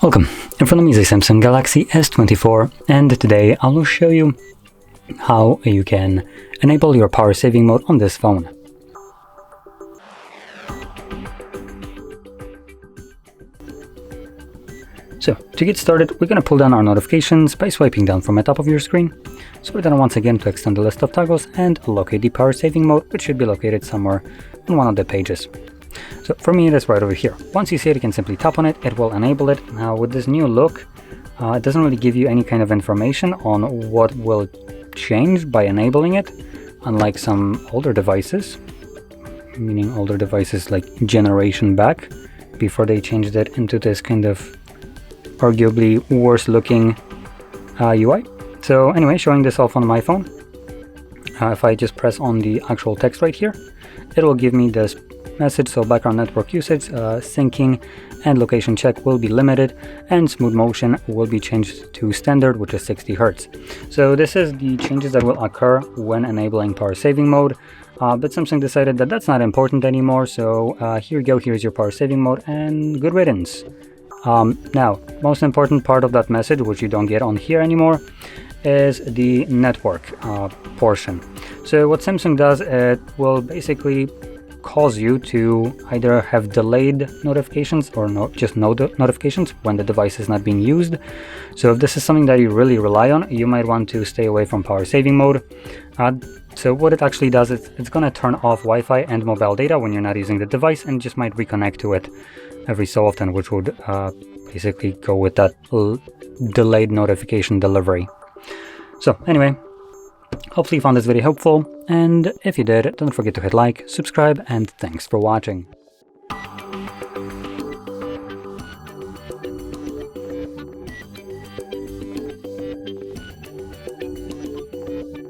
Welcome, in front of me is a Samsung Galaxy S24 and today I will show you how you can enable your power saving mode on this phone. So to get started, we're going to pull down our notifications by swiping down from the top of your screen. Swipe down once again to extend the list of toggles and locate the power saving mode, which should be located somewhere on one of the pages. So for me, it is right over here. Once you see it, you can simply tap on it, it will enable it. Now with this new look, it doesn't really give you any kind of information on what will change by enabling it, unlike some older devices, meaning older devices like generation back, before they changed it into this kind of arguably worse looking UI. So anyway, showing this off on my phone, if I just press on the actual text right here, it will give me this message. So background network usage, syncing and location check will be limited, and smooth motion will be changed to standard, which is 60 Hz. So this is the changes that will occur when enabling power saving mode, but Samsung decided that that's not important anymore. So here you go, here's your power saving mode and good riddance. Now, most important part of that message, which you don't get on here anymore, is the network portion. So what Samsung does, it will basically cause you to either have delayed notifications or just no notifications when the device is not being used. So if this is something that you really rely on, you might want to stay away from power saving mode. So what it actually does is it's going to turn off Wi-Fi and mobile data when you're not using the device, and just might reconnect to it every so often, which would basically go with that delayed notification delivery. So anyway, hopefully you found this video helpful, and if you did, don't forget to hit like, subscribe, and thanks for watching.